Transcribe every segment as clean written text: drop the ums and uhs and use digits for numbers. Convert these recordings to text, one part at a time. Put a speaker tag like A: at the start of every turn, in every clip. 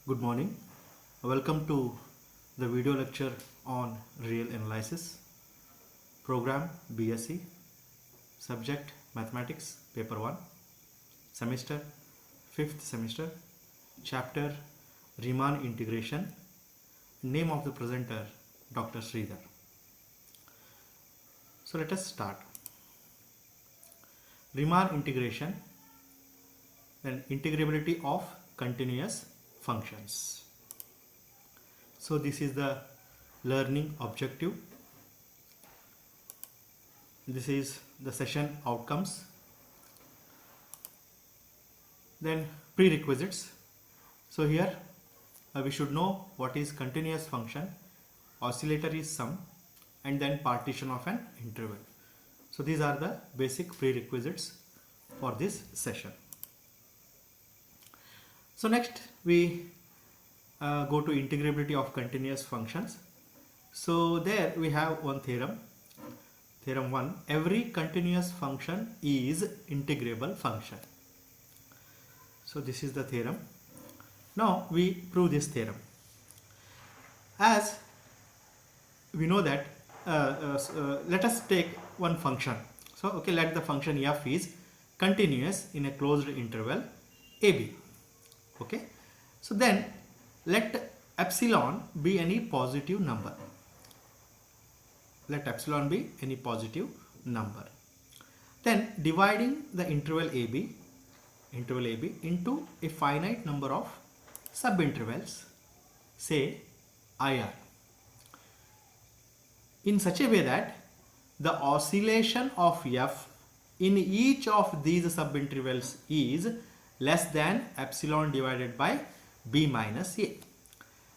A: Good morning. Welcome to the video lecture on real analysis. Program BSc, subject Mathematics, paper 1, semester 5th semester, chapter Riemann integration. Name of the presenter Dr. Sridhar. So let us start. Riemann integration, then integrability of continuous functions. So this is the learning objective. This is the session outcomes. Then prerequisites. So here we should know what is continuous function, oscillatory sum, and then partition of an interval. So these are the basic prerequisites for this session. So next we go to integrability of continuous functions. So there we have one theorem. Theorem 1, every continuous function is integrable function. So this is the theorem. Now we prove this theorem. As we know that, let us take one function. So okay, let the function f is continuous in a closed interval ab. Okay, so then let epsilon be any positive number. Let epsilon be any positive number. Then dividing the interval AB into a finite number of subintervals, say IR, in such a way that the oscillation of f in each of these subintervals is less than epsilon divided by b minus a.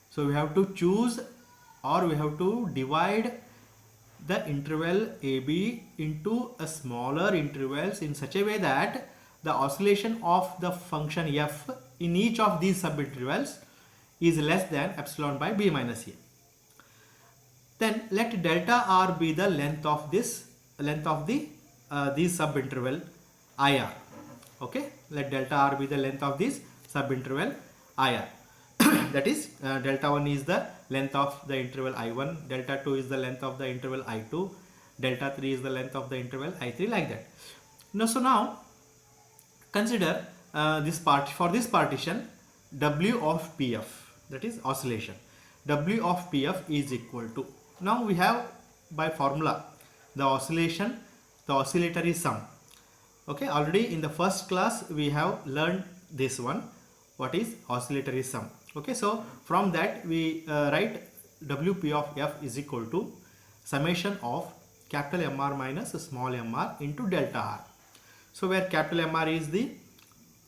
A: So we have to choose, or we have to divide the interval AB into a smaller intervals in such a way that the oscillation of the function f in each of these subintervals is less than epsilon by b minus a. Then let delta r be the length of this these subinterval IR. Okay, let delta r be the length of this subinterval IR. That is, delta 1 is the length of the interval I1, delta 2 is the length of the interval I2, delta 3 is the length of the interval I3, like that. Now consider this part for this partition W of PF, that is oscillation. W of PF is equal to, now we have by formula the oscillation, the oscillatory sum. Okay, already in the first class we have learned this one, what is oscillatory sum. Okay, so from that we write Wp of f is equal to summation of capital Mr minus small mr into delta r. So where capital Mr is the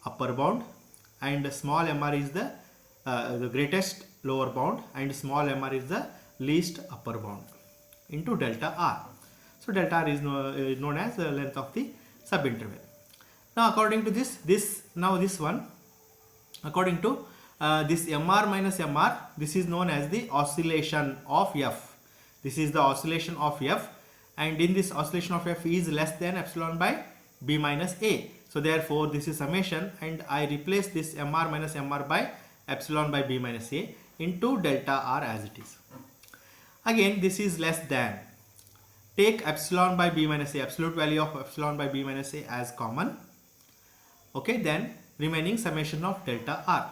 A: upper bound and small mr is the greatest lower bound and small mr is the least upper bound into delta r. So delta r is known as the length of the subinterval. Now according to this one, according to this mr minus mr, this is known as the oscillation of f. This is the oscillation of f, and in this oscillation of f is less than epsilon by b minus a. So therefore this is summation, and I replace this mr minus mr by epsilon by b minus a into delta r as it is. Again this is less than, take epsilon by b minus a, absolute value of epsilon by b minus a as common. Okay, then remaining summation of delta r,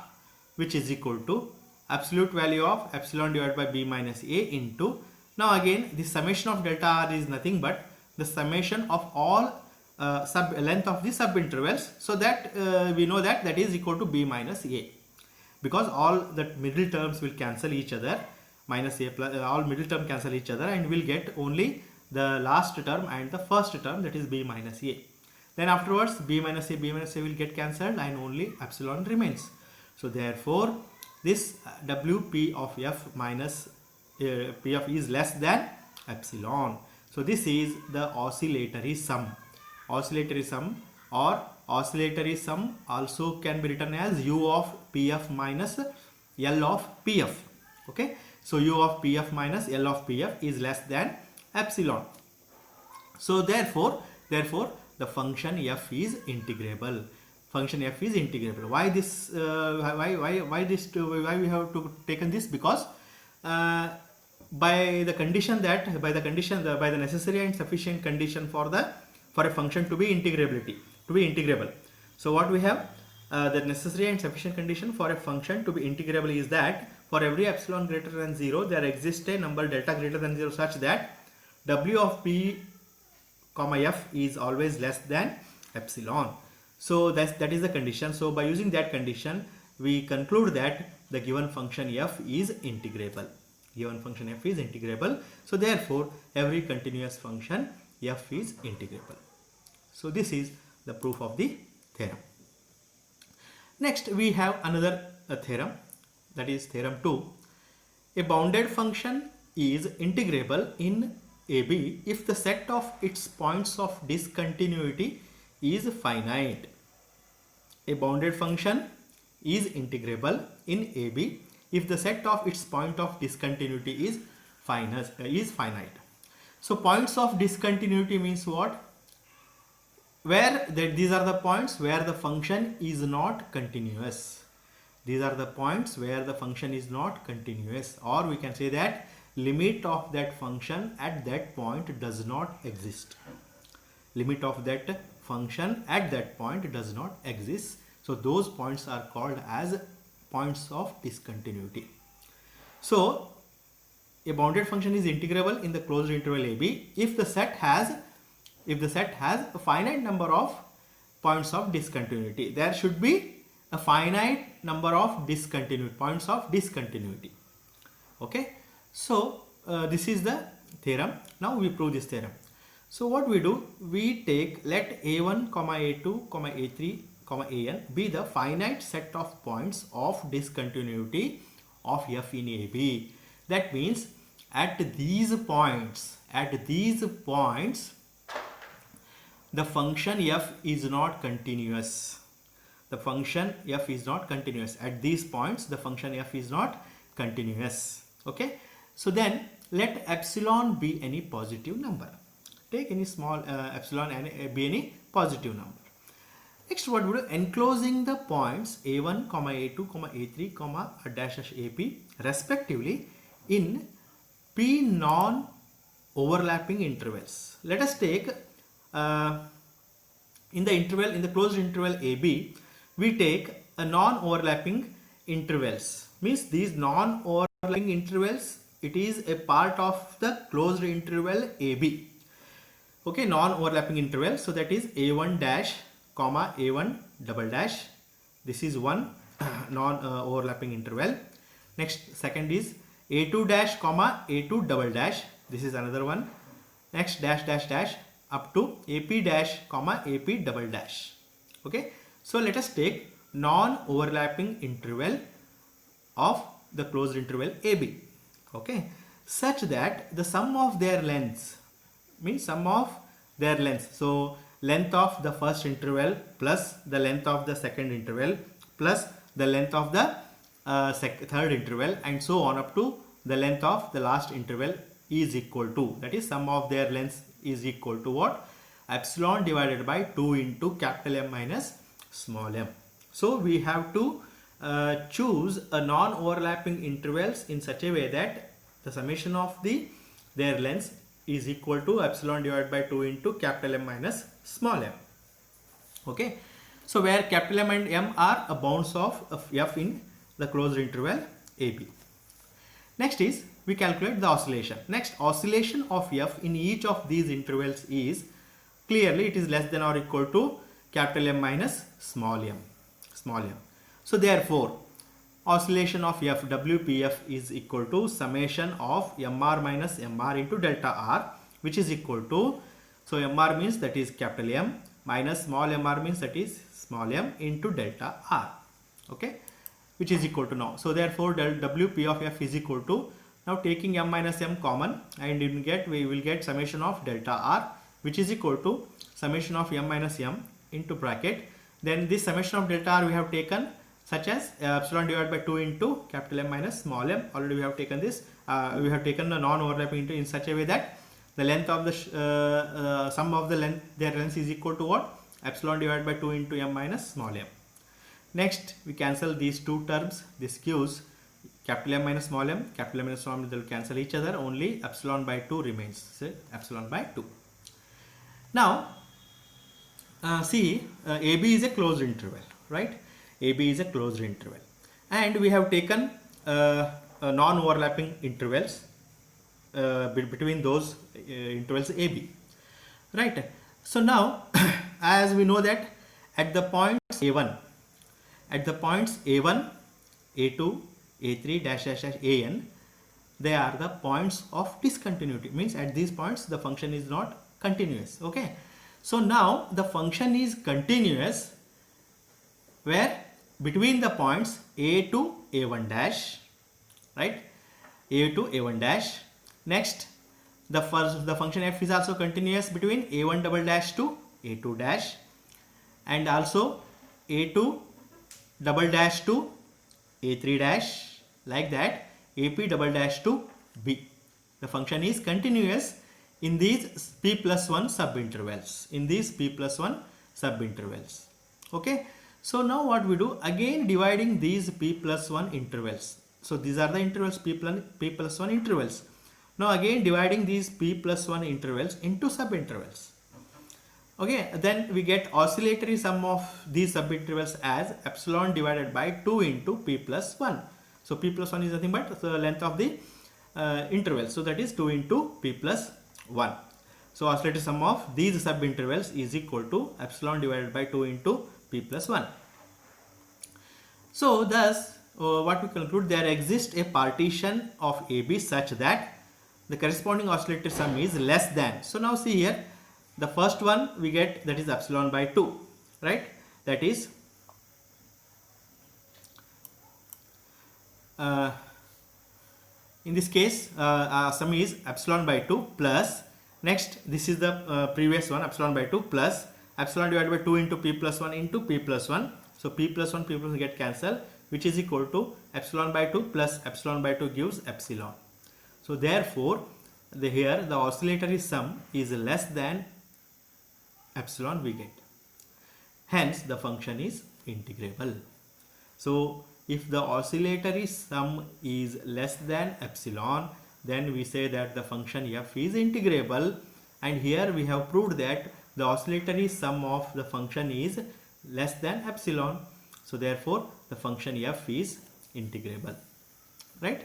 A: which is equal to absolute value of epsilon divided by b minus a into, now again this summation of delta r is nothing but the summation of all length of the subintervals, so that we know that that is equal to b minus a, because all the middle terms will cancel each other, minus a plus all middle term cancel each other, and we'll get only the last term and the first term, that is b minus a. Then afterwards b minus a will get cancelled and only epsilon remains. So therefore this Wp of f minus Pf is less than epsilon. So this is the oscillatory sum. Oscillatory sum, or oscillatory sum also can be written as U of Pf minus L of Pf. Okay, so U of Pf minus L of Pf is less than epsilon. So therefore the function f is integrable. function f is integrable. Why this? Why we have to taken this? Because by the necessary and sufficient condition for a function to be integrable. So what we have, the necessary and sufficient condition for a function to be integrable is that for every epsilon greater than 0 there exists a number delta greater than 0 such that w of p comma f is always less than epsilon. So that is the condition. So by using that condition we conclude that the given function f is integrable. So therefore every continuous function f is integrable. So this is the proof of the theorem. Next we have another theorem, that is theorem 2. A bounded function is integrable in AB if the set of its points of discontinuity is finite. A bounded function is integrable in AB if the set of its point of discontinuity is finite. So points of discontinuity means what? These are the points where the function is not continuous. Or we can say that limit of that function at that point does not exist. So those points are called as points of discontinuity. So a bounded function is integrable in the closed interval AB if the set has a finite number of points of discontinuity. There should be a finite number of points of discontinuity. Okay, so this is the theorem. Now we prove this theorem. So what we do, we take, let a1, a2, a3, an be the finite set of points of discontinuity of f in AB. That means at these points the function f is not continuous. At these points the function f is not continuous. Okay, so then let epsilon be any positive number. Take any small epsilon and be any positive number. Next, what we do, enclosing the points a1, a2, a3, dash ap respectively in p non-overlapping intervals. Let us take in the closed interval AB, we take a non-overlapping intervals. Means these non-overlapping intervals, it is a part of the closed interval AB. Okay, non-overlapping interval. So that is a1 dash, a1 double dash. This is one non-overlapping interval. Next, second is a2 dash, a2 double dash. This is another one. Next, dash dash dash up to ap dash, ap double dash. Okay, so let us take non-overlapping interval of the closed interval AB. Okay, such that the sum of their lengths, so length of the first interval plus the length of the second interval plus the length of the third interval and so on up to the length of the last interval is equal to, that is sum of their lengths is equal to what? Epsilon divided by 2 into capital M minus small m. So we have to choose a non-overlapping intervals in such a way that the summation of their lengths is equal to epsilon divided by 2 into capital M minus small m. Okay, so where capital M and M are a bounds of f in the closed interval AB. Next is we calculate the oscillation. Next, oscillation of f in each of these intervals is clearly it is less than or equal to capital M minus small m. So therefore oscillation of f WPF is equal to summation of mr minus mr into delta r, which is equal to, so mr means that is capital M minus small mr means that is small m into delta r. Okay, which is equal to now. So therefore WP of f is equal to, now taking m minus m common and we will get summation of delta r, which is equal to summation of m minus m into bracket. Then this summation of delta r we have taken such as epsilon divided by 2 into capital M minus small m. Already we have taken this. We have taken the non-overlapping in such a way that the length of the sum of the their lengths is equal to what? epsilon divided by 2 into m minus small m. Next, we cancel these two terms. This gives capital M minus small m, capital M minus small m, they will cancel each other. Only epsilon by 2 remains. So, epsilon by 2. Now, see, AB is a closed interval, right? AB is a closed interval. And we have taken non-overlapping intervals between those intervals AB, right? So now, as we know that at the points A1, A2, A3 dash dash dash AN, they are the points of discontinuity. Means at these points the function is not continuous. Okay. So now the function is continuous where between the points A to A1 dash, right? A to A1 dash. Next, the function f is also continuous between A1 double dash to A2 dash, and also A2 double dash to A3 dash, like that AP double dash to B. The function is continuous in these p plus 1 subintervals. Okay. So now what we do, again dividing these p plus 1 intervals. So these are the intervals p plus 1 intervals. Now again dividing these p plus 1 intervals into subintervals. Okay, then we get oscillatory sum of these subintervals as epsilon divided by 2 into p plus 1. So p plus 1 is nothing but the length of the interval. So that is 2 into p plus 1. So oscillatory sum of these subintervals is equal to epsilon divided by 2 into p plus 1. So thus what we conclude, there exists a partition of AB such that the corresponding oscillatory sum is less than. So now see here, the first one we get, that is epsilon by 2, right? That is in this case sum is epsilon by 2 plus, next this is the previous one, epsilon by 2 plus epsilon divided by 2 into p plus 1 into p plus 1. So p plus 1 get cancelled, which is equal to epsilon by 2 plus epsilon by 2 gives epsilon. So therefore here the oscillatory sum is less than epsilon we get. Hence the function is integrable. So if the oscillatory sum is less than epsilon, then we say that the function f is integrable, and here we have proved that the oscillatory sum of the function is less than epsilon. So therefore the function f is integrable, right?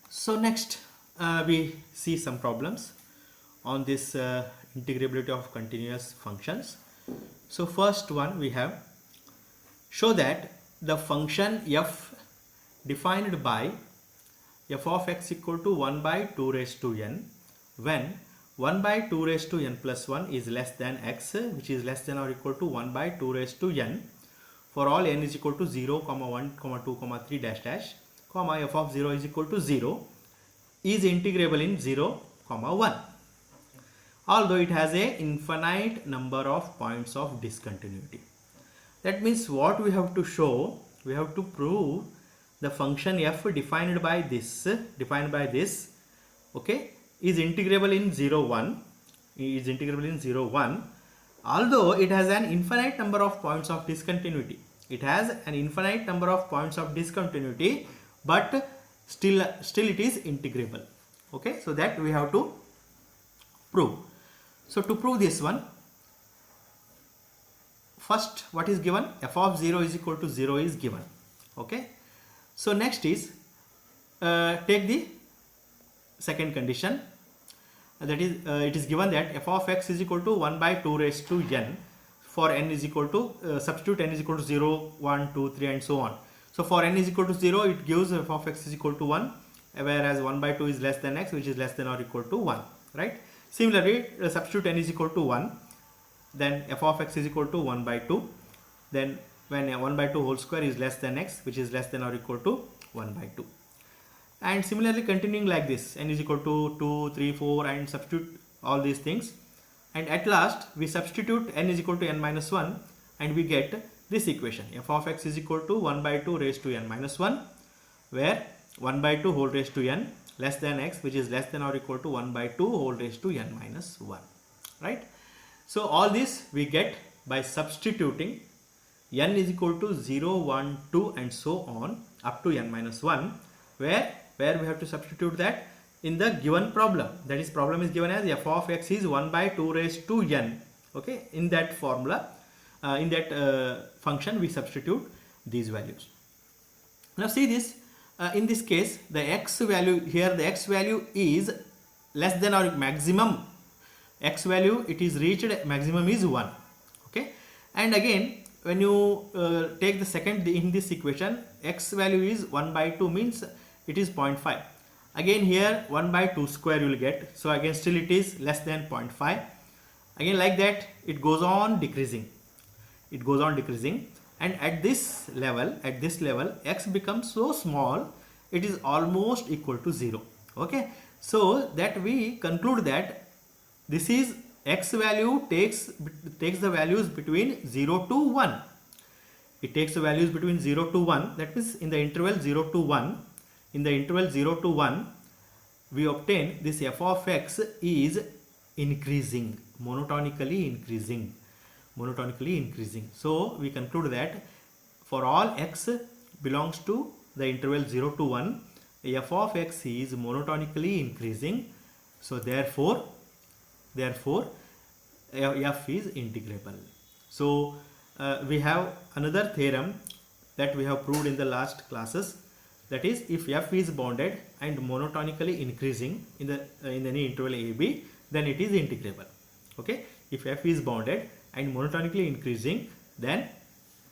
A: So next we see some problems on this integrability of continuous functions. So first one we have, show that the function f defined by f of x equal to 1 by 2 raised to n when 1 by 2 raised to n plus 1 is less than x, which is less than or equal to 1 by 2 raised to n for all n is equal to 0, 1, 2, 3 dash dash, f of 0 is equal to 0 is integrable in 0, 1. Although it has a infinite number of points of discontinuity. That means what we have to show, we have to prove the function f defined by this, okay, is integrable in 0, 1, although it has an infinite number of points of discontinuity. But still it is integrable. Okay, so that we have to prove. So to prove this one, first what is given, f of 0 is equal to 0 is given. Okay, so next is take the second condition, that is it is given that f of x is equal to 1 by 2 raised to n for n is equal to substitute n is equal to 0, 1, 2, 3 and so on. So for n is equal to 0, it gives f of x is equal to 1, whereas 1 by 2 is less than x, which is less than or equal to 1, right? Similarly, substitute n is equal to 1, then f of x is equal to 1 by 2, then when 1 by 2 whole square is less than x, which is less than or equal to 1 by 2. And similarly continuing like this, n is equal to 2, 3, 4 and substitute all these things, and at last we substitute n is equal to n minus 1 and we get this equation, f of x is equal to 1 by 2 raised to n minus 1, where 1 by 2 whole raised to n less than x, which is less than or equal to 1 by 2 whole raised to n minus 1, right? So all this we get by substituting n is equal to 0, 1, 2 and so on up to n minus 1, where we have to substitute that in the given problem. That is, problem is given as f of x is 1 by 2 raised to n. Okay, in that formula, in that function we substitute these values. Now see this, in this case the x value here, the x value is less than or maximum x value, it is reached, maximum is 1. Okay, and again when you take the second in this equation, x value is 1 by 2 means it is 0.5. Again here 1 by 2 square you will get, so again still it is less than 0.5. Again like that it goes on decreasing, it goes on decreasing, and at this level x becomes so small it is almost equal to 0. Okay, so that we conclude that this is x value takes the values between 0 to 1. It takes the values between 0 to 1, that means in the interval 0 to 1, in the interval 0 to 1 we obtain this f of x is increasing, monotonically increasing. So we conclude that for all x belongs to the interval 0 to 1, f of x is monotonically increasing. So therefore f is integrable. So we have another theorem that we have proved in the last classes, that is, if f is bounded and monotonically increasing in any interval a b, then it is integrable. Okay, if f is bounded and monotonically increasing, then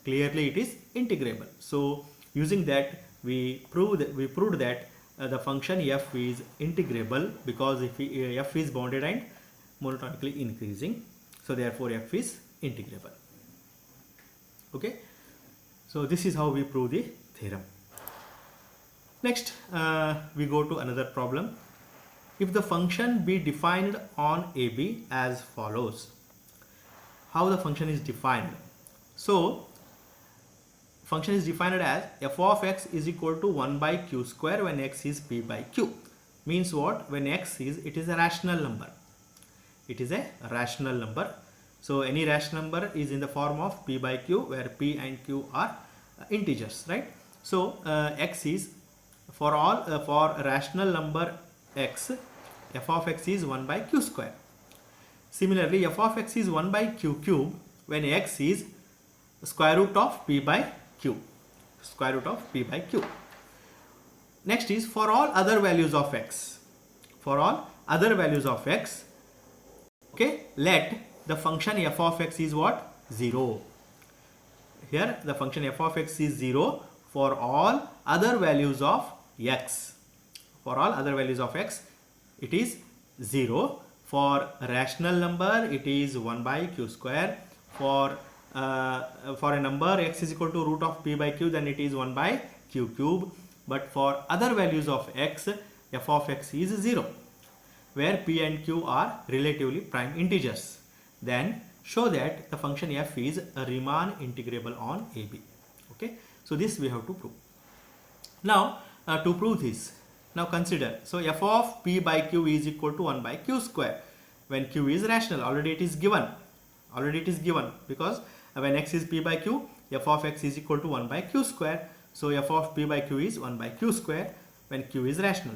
A: clearly it is integrable. So using that we proved that the function f is integrable, because if f is bounded and monotonically increasing, so therefore f is integrable. Okay, so this is how we prove the theorem. Next we go to another problem. If the function be defined on AB as follows. How the function is defined? So function is defined as f of x is equal to 1 by q square when x is p by q. Means what? When x is, it is a rational number. It is a rational number. So any rational number is in the form of p by q, where p and q are integers, right? So x is, for all for rational number x, f of x is 1 by q square. Similarly, f of x is 1 by q cube when x is square root of p by q. Square root of p by q. Next is for all other values of x. For all other values of x, okay, let the function f of x is what? 0. Here the function f of x is 0 for all other values of x. For all other values of x, it is 0. For rational number, it is 1 by q square. For a number x is equal to root of p by q, then it is 1 by q cube. But for other values of x, f of x is 0, where p and q are relatively prime integers. Then show that the function f is a Riemann integrable on AB. Okay, so this we have to prove. Now to prove this, now consider, so f of p by q is equal to 1 by q square when q is rational. Already it is given, because when x is p by q, f of x is equal to 1 by q square. So f of p by q is 1 by q square when q is rational.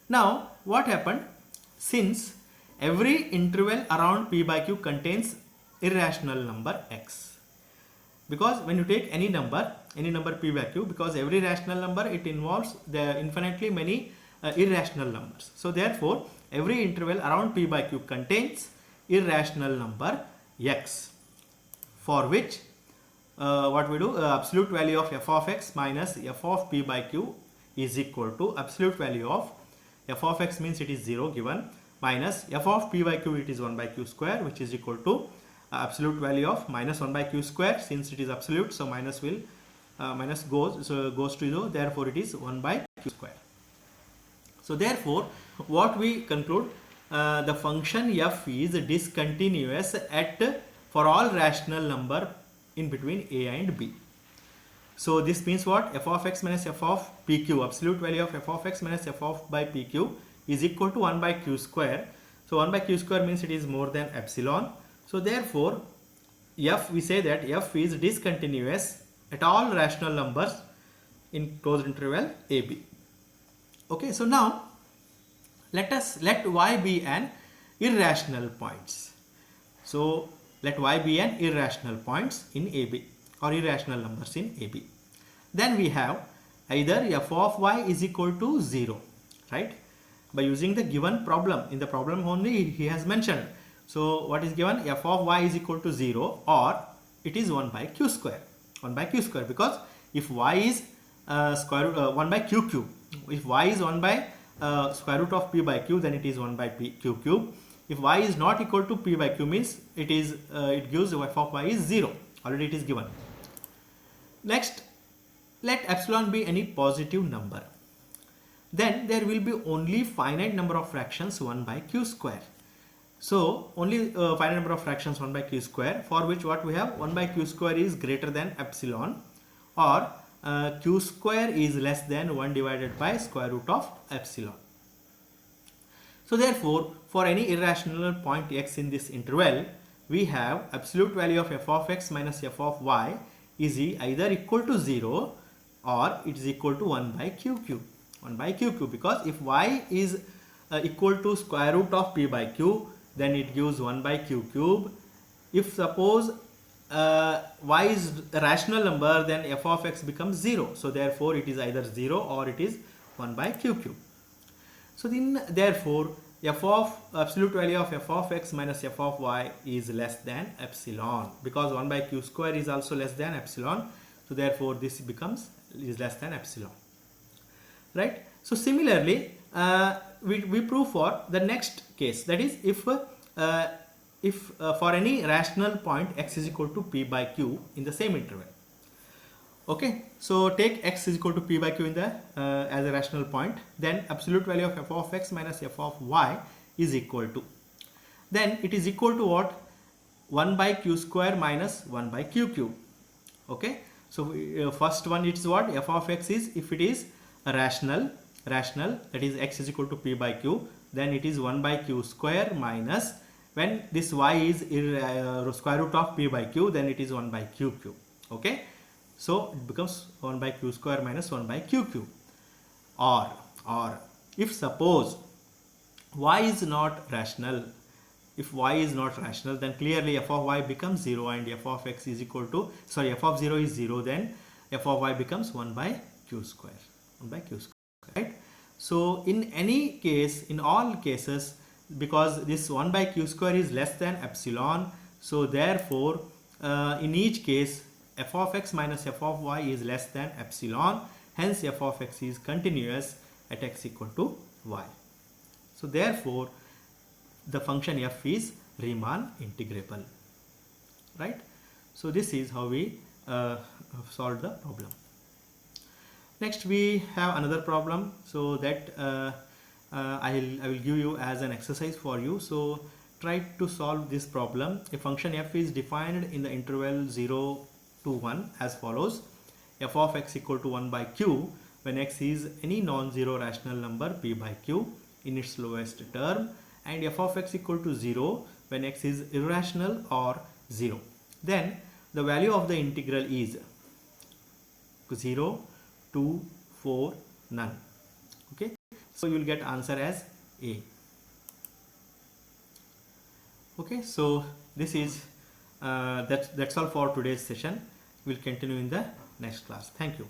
A: Now what happened? Since every interval around p by q contains irrational number x, because when you take any number p by q, because every rational number, it involves the infinitely many irrational numbers. So therefore every interval around p by q contains irrational number x, for which what we do, absolute value of f of x minus f of p by q is equal to absolute value of f of x, means it is 0 given, minus f of p by q, it is 1 by q square, which is equal to absolute value of minus 1 by q square. Since it is absolute, so minus will goes to 0, therefore it is 1 by q square. So therefore what we conclude, the function f is discontinuous for all rational number in between a and b. So this means what? F of x minus f of pq, absolute value of f of x minus f of by pq is equal to 1 by q square. So 1 by q square means it is more than epsilon. So therefore f, we say that f is discontinuous at all rational numbers in closed interval ab. Okay, so now let y be an irrational points. So let y be an irrational points in ab, or irrational numbers in ab. Then we have either f of y is equal to 0, right? By using the given problem, in the problem only he has mentioned. So what is given? F of y is equal to 0, or it is 1 by q square. 1 by q square, because if y is square root 1 by q cube, if y is 1 by square root of p by q, then it is 1 by q cube. If y is not equal to p by q, means it is it gives f of y is 0. Already it is given. Next, let epsilon be any positive number. Then there will be only finite number of fractions 1 by q square. So only finite number of fractions 1 by q square, for which what we have, 1 by q square is greater than epsilon, or q square is less than 1 divided by square root of epsilon. So therefore, for any irrational point x in this interval, we have absolute value of f of x minus f of y is either equal to 0, or it is equal to 1 by q cube. 1 by q cube, because if y is equal to square root of p by q, then it gives 1 by q cube. If suppose y is a rational number, then f of x becomes 0. So therefore it is either 0 or it is 1 by q cube. So then therefore f of absolute value of f of x minus f of y is less than epsilon, because 1 by q square is also less than epsilon. So therefore this becomes is less than epsilon, right? So similarly we prove for the next case, that is if for any rational point x is equal to p by q in the same interval. Okay, so take x is equal to p by q in the as a rational point, then absolute value of f of x minus f of y is equal to, then it is equal to what? 1 by q square minus 1 by q cube. Okay, so first one, it's what? F of x is, if it is a rational, that is x is equal to p by q, then it is 1 by q square minus, when this y is square root of p by q, then it is 1 by q cube. Okay, so it becomes 1 by q square minus 1 by q cube. Or if suppose y is not rational, if y is not rational, then clearly f of y becomes 0, and f of x is equal to, sorry, f of 0 is 0, then f of y becomes 1 by q square. 1 by q square, right? So in any case, in all cases, because this 1 by q square is less than epsilon, so therefore in each case f of x minus f of y is less than epsilon, hence f of x is continuous at x equal to y. So therefore the function f is Riemann integrable, right? So this is how we solve the problem. Next we have another problem, so that I will give you as an exercise for you. So try to solve this problem. A function f is defined in the interval 0 to 1 as follows: f of x equal to 1 by q when x is any non-zero rational number p by q in its lowest term, and f of x equal to 0 when x is irrational or 0. Then the value of the integral is 0, 2, 4, none. Okay, so you will get answer as A. Okay, so this is that's all for today's session. We'll continue in the next class. Thank you.